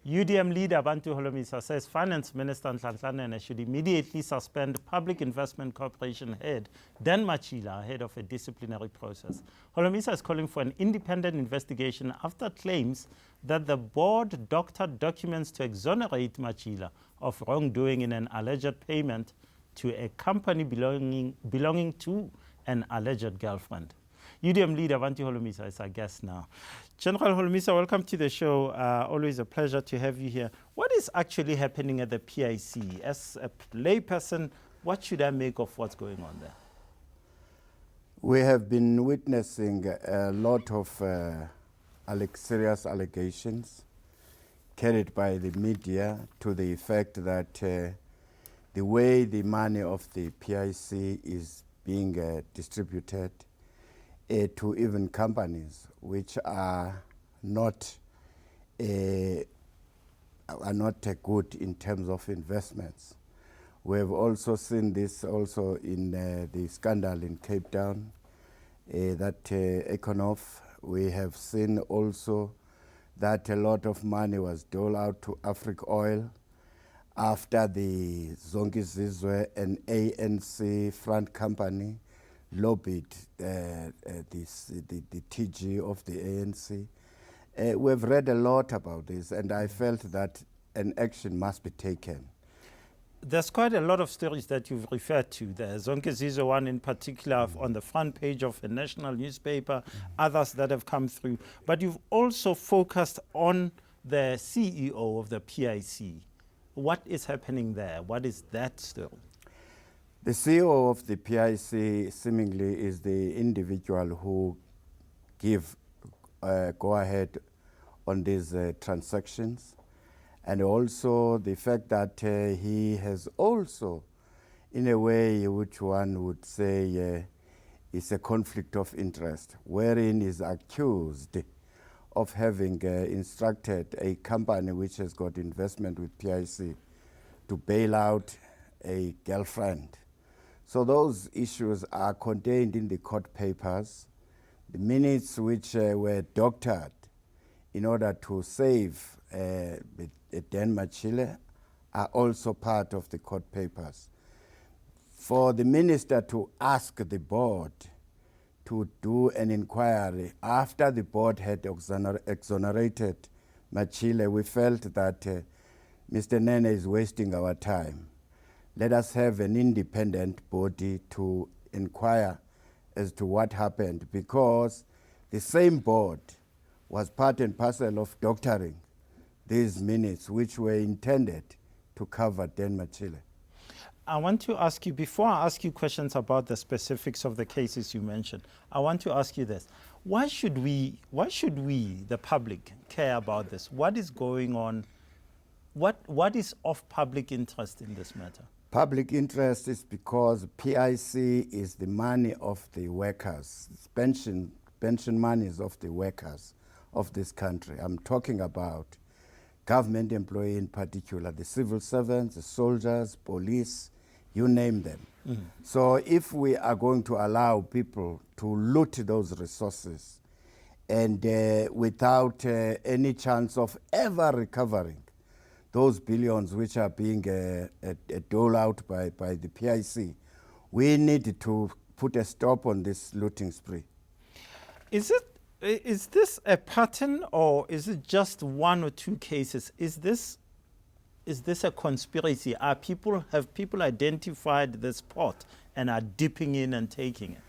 UDM leader Bantu Holomisa says Finance Minister Nhlanhla Nene should immediately suspend Public Investment Corporation head Dan Matjila ahead of a disciplinary process. Holomisa is calling for an independent investigation after claims that the board doctored documents to exonerate Matjila of wrongdoing in an alleged payment to a company belonging to an alleged girlfriend. UDM leader Bantu Holomisa is our guest now. General Holomisa, welcome to the show. Always a pleasure to have you here. What is actually happening at the PIC? As a layperson, what should I make of what's going on there? We have been witnessing a lot of serious allegations carried by the media to the effect that the way the money of the PIC is being distributed to even companies which are not good in terms of investments. We have also seen this also in the scandal in Cape Town, that Econof. We have seen also that a lot of money was doled out to Africa Oil after the Zonke Zizwe, an ANC front company, lobbied the TG of the ANC. We've read a lot about this, and I felt that an action must be taken. There's quite a lot of stories that you've referred to. The Zonke Zizwe one in particular on the front page of a national newspaper, others that have come through. But you've also focused on the CEO of the PIC. What is happening there? What is that story? The CEO of the PIC seemingly is the individual who give go ahead on these transactions, and also the fact that he has also, in a way which one would say is a conflict of interest, wherein he is accused of having instructed a company which has got investment with PIC to bail out a girlfriend. So those issues are contained in the court papers. The minutes which were doctored in order to save Dan Matjila are also part of the court papers. For the minister to ask the board to do an inquiry after the board had exonerated Matjila, we felt that Mr. Nene is wasting our time. Let us have an independent body to inquire as to what happened, because the same board was part and parcel of doctoring these minutes which were intended to cover Dan Matjila. I want to ask you, before I ask you questions about the specifics of the cases you mentioned, I want to ask you this. Why should we, the public, care about this? What is going on? What is of public interest in this matter? Public interest is because PIC is the money of the workers, pension monies of the workers of this country. I'm talking about government employee in particular, the civil servants, the soldiers, police, you name them. Mm-hmm. So if we are going to allow people to loot those resources and without any chance of ever recovering those billions which are being doled out by the PIC, we need to put a stop on this looting spree. Is this a pattern, or is it just one or two cases? Is this a conspiracy? Have people identified this pot and are dipping in and taking it?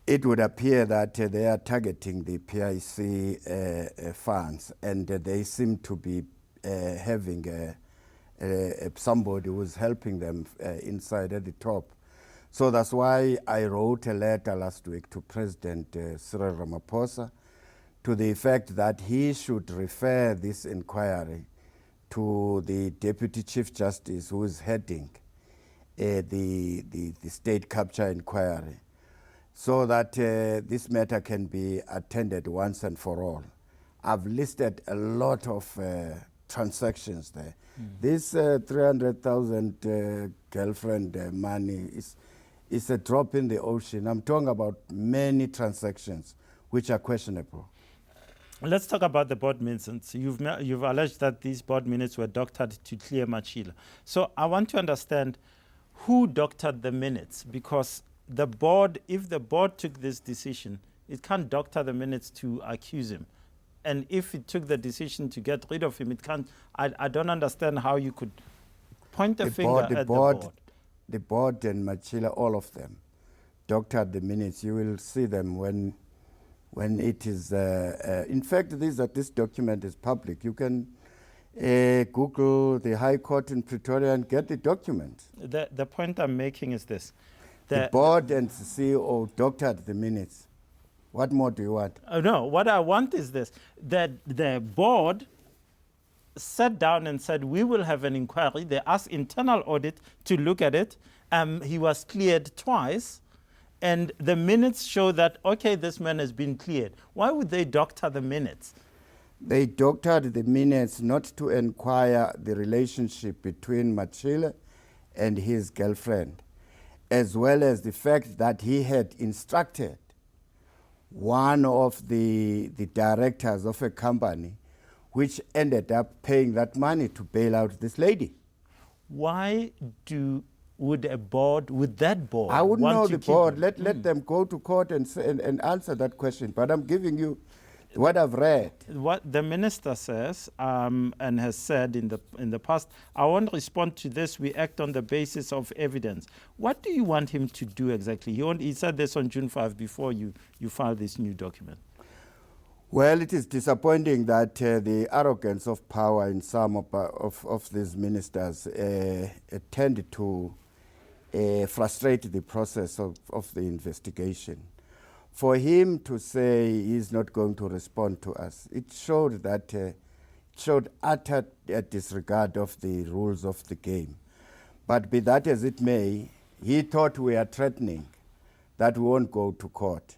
It would appear that they are targeting the PIC funds, and they seem to be having somebody who's helping them inside at the top. So that's why I wrote a letter last week to President Cyril Ramaphosa to the effect that he should refer this inquiry to the Deputy Chief Justice who is heading the state capture inquiry, so that this matter can be attended once and for all. I've listed a lot of transactions there. This 300,000 girlfriend money is a drop in the ocean. I'm talking about many transactions which are questionable. Let's talk about the board minutes. You've alleged that these board minutes were doctored to clear Matjila. So I want to understand who doctored the minutes, because the board, if the board took this decision, it can't doctor the minutes to accuse him. And if it took the decision to get rid of him, it can't. I don't understand how you could point the finger at the board. The board and Matjila, all of them, doctored the minutes. You will see them when it is. In fact, this document is public. You can Google the High Court in Pretoria and get the document. The point I'm making is this. The board and the CEO doctored the minutes. What more do you want? No, what I want is this. That the board sat down and said, we will have an inquiry. They asked internal audit to look at it. He was cleared twice. And the minutes show that, okay, this man has been cleared. Why would they doctor the minutes? They doctored the minutes not to inquire the relationship between Matjila and his girlfriend, as well as the fact that he had instructed one of the directors of a company which ended up paying that money to bail out this lady. Why would that board? I wouldn't know the board. Let them go to court and answer that question. But I'm giving you what I've read. What the minister says and has said in the past, I won't respond to this. We act on the basis of evidence. What do you want him to do exactly? He said this on June 5 before you filed this new document. Well, it is disappointing that the arrogance of power in some of these ministers tend to frustrate the process of the investigation. For him to say he's not going to respond to us, it showed utter disregard of the rules of the game. But be that as it may, he thought we are threatening that we won't go to court.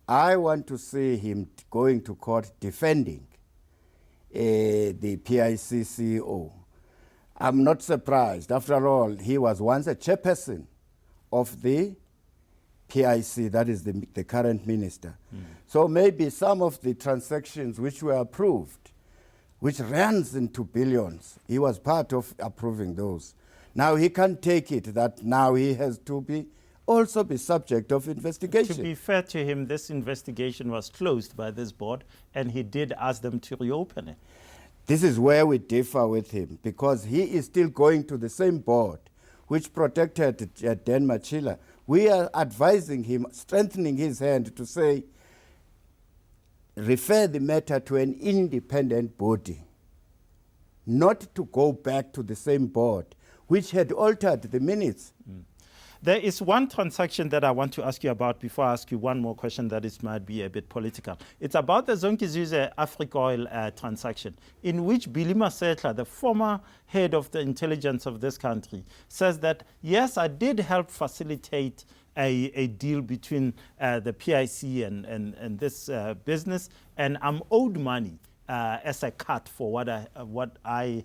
I want to see him going to court defending the PIC CEO. I'm not surprised. After all, he was once a chairperson of the PIC, that is the current minister. So maybe some of the transactions which were approved, which runs into billions, he was part of approving those. Now he can't take it that now he has to also be subject of investigation. To be fair to him, this investigation was closed by this board, and he did ask them to reopen it. This is where we differ with him, because he is still going to the same board which protected Dan Matjila. We are advising him, strengthening his hand to say, refer the matter to an independent body, not to go back to the same board which had altered the minutes. There is one transaction that I want to ask you about before I ask you one more question that might be a bit political. It's about the Zonke Africa Oil transaction, in which Billy Masetla, the former head of the intelligence of this country, says that, yes, I did help facilitate a deal between the PIC and this business, and I'm owed money as a cut for what I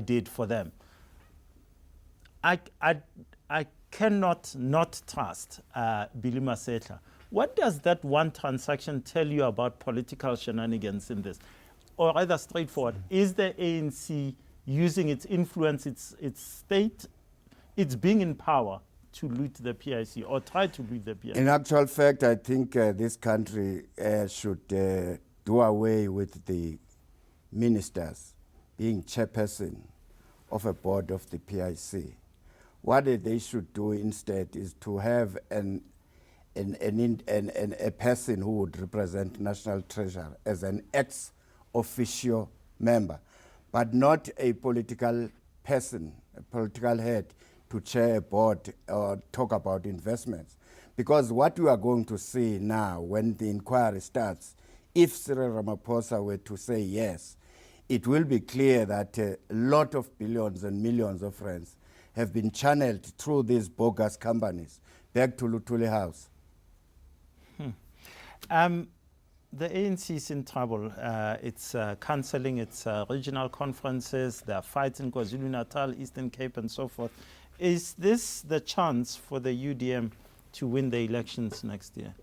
did for them. I cannot not trust Billy Masetla. What does that one transaction tell you about political shenanigans in this? Or rather straightforward, is the ANC using its influence, its state, its being in power to loot the PIC or try to loot the PIC? In actual fact, I think this country should do away with the ministers being chairperson of a board of the PIC. What they should do instead is to have a person who would represent National Treasury as an ex-officio member, but not a political person, a political head to chair a board or talk about investments. Because what we are going to see now when the inquiry starts, if Cyril Ramaphosa were to say yes, it will be clear that a lot of billions and millions of rands have been channeled through these bogus companies back to Lutuli House. The ANC is in trouble. It's cancelling its regional conferences. There are fights in KwaZulu-Natal, Eastern Cape, and so forth. Is this the chance for the UDM to win the elections next year?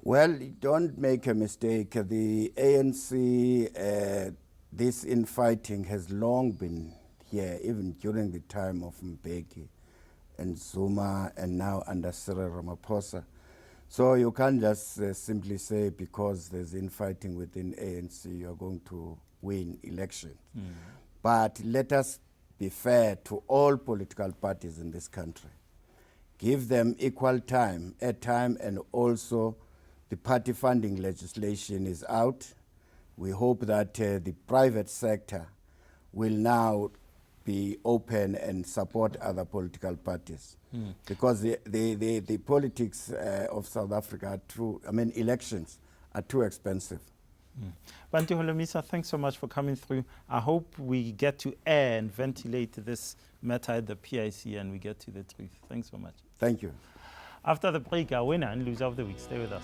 Well, don't make a mistake. The ANC, this infighting has long been here, even during the time of Mbeki and Zuma, and now under Cyril Ramaphosa. So you can't just simply say because there's infighting within ANC, you're going to win elections. But let us be fair to all political parties in this country. Give them equal time, airtime, and also the party funding legislation is out. We hope that the private sector will now be open and support other political parties. Because the politics of South Africa elections are too expensive. Bantu Holomisa, thanks so much for coming through. I hope we get to air and ventilate this matter at the PIC and we get to the truth. Thanks so much. Thank you. After the break, our winner and loser of the week. Stay with us.